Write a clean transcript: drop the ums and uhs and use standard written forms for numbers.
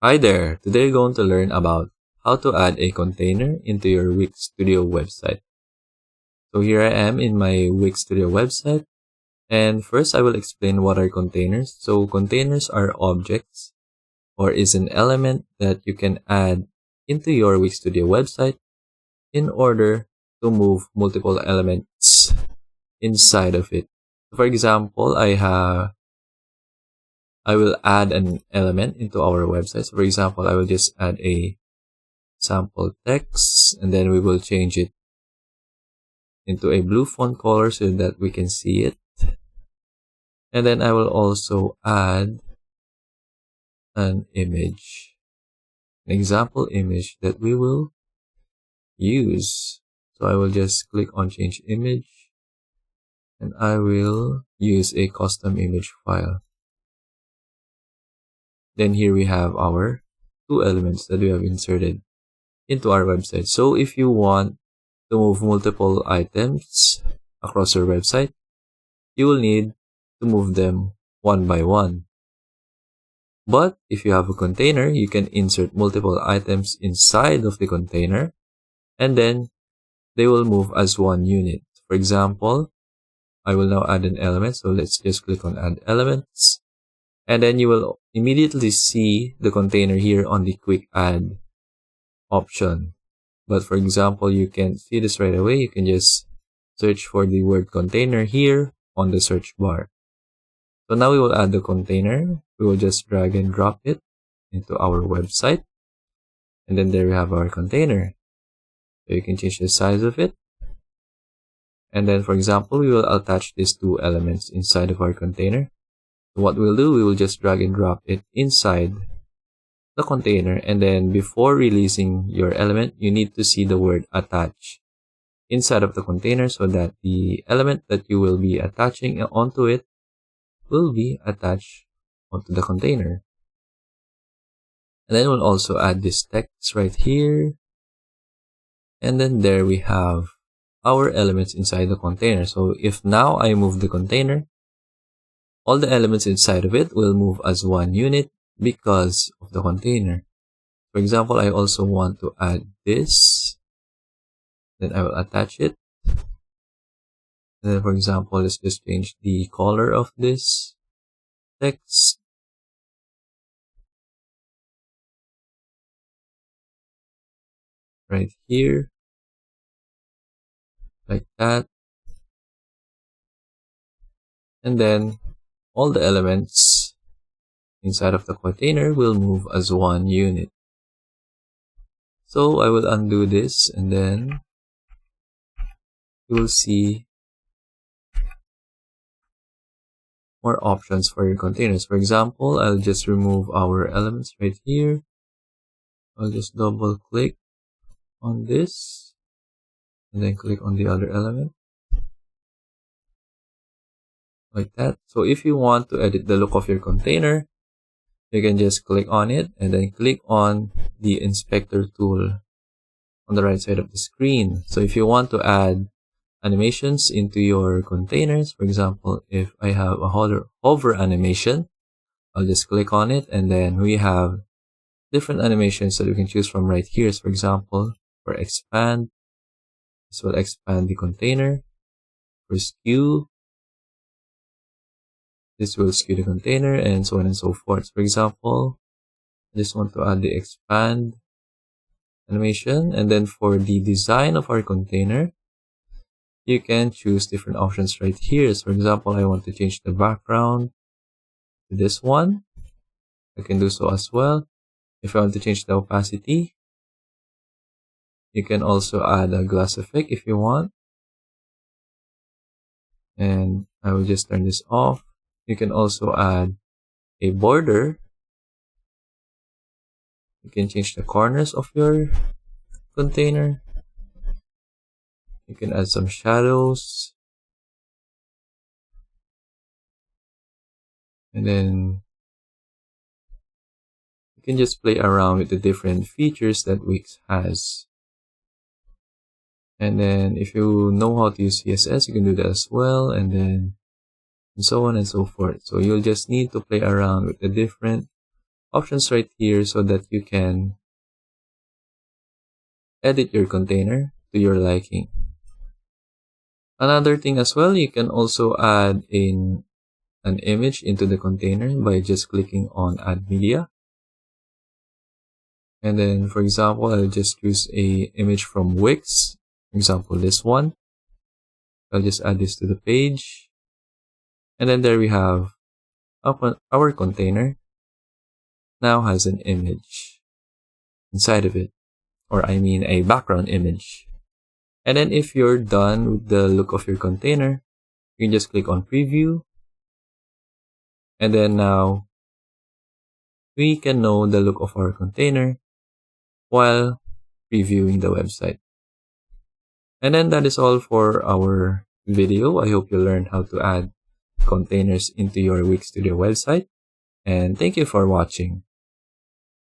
Hi there! Today we're going to learn about how to add a container into your Wix Studio website. So here I am in my Wix Studio website, and first I will explain what are containers. So containers are objects or is an element that you can add into your Wix Studio website in order to move multiple elements inside of it. For example, I will add an element into our website. So for example, I will just add a sample text, and then we will change it into a blue font color so that we can see it. And then I will also add an image, an example image that we will use. So I will just click on change image, and I will use a custom image file. Then here we have our two elements that we have inserted into our website. So if you want to move multiple items across your website, you will need to move them one by one. But if you have a container, you can insert multiple items inside of the container, and then they will move as one unit. For example, I will now add an element. So let's just click on add elements. And then you will immediately see the container here on the quick add option. But for example, you can't see this right away. You can just search for the word container here on the search bar. So now we will add the container. We will just drag and drop it into our website. And then there we have our container. So you can change the size of it. And then for example, we will attach these two elements inside of our container. So what we'll do, we will just drag and drop it inside the container, and then before releasing your element, you need to see the word attach inside of the container so that the element that you will be attaching onto it will be attached onto the container. And then we'll also add this text right here, and then there we have our elements inside the container. So if now I move the container, all the elements inside of it will move as one unit because of the container. For example, I also want to add this. Then I will attach it. And then for example, let's just change the color of this text. Right here. Like that. And then all the elements inside of the container will move as one unit. So I will undo this, and then you will see more options for your containers. For example, I'll just remove our elements right here. I'll just double click on this and then click on the other element like that. So if you want to edit the look of your container, you can just click on it and then click on the inspector tool on the right side of the screen. So if you want to add animations into your containers, for example, if I have a hover animation, I'll just click on it, and then we have different animations that we can choose from right here. So for example, for expand, this will expand the container. For skew, this will skew the container, and so on and so forth. For example, I just want to add the expand animation, and then for the design of our container, you can choose different options right here. So for example, I want to change the background to this one. I can do so as well. If I want to change the opacity, you can also add a glass effect if you want. And I will just turn this off. You can also add a border. You can change the corners of your container. You can add some shadows. And then you can just play around with the different features that Wix has. And then if you know how to use CSS, you can do that as well. And so on and so forth. So you'll just need to play around with the different options right here so that you can edit your container to your liking. Another thing as well, you can also add in an image into the container by just clicking on add media. And then, for example, I'll just use a image from Wix. For example, this one. I'll just add this to the page. And then there we have our container now has an image inside of it, or I mean a background image. And then if you're done with the look of your container, you can just click on preview. And then now we can know the look of our container while previewing the website. And then that is all for our video. I hope you learned how to add containers into your Wix Studio website. And thank you for watching.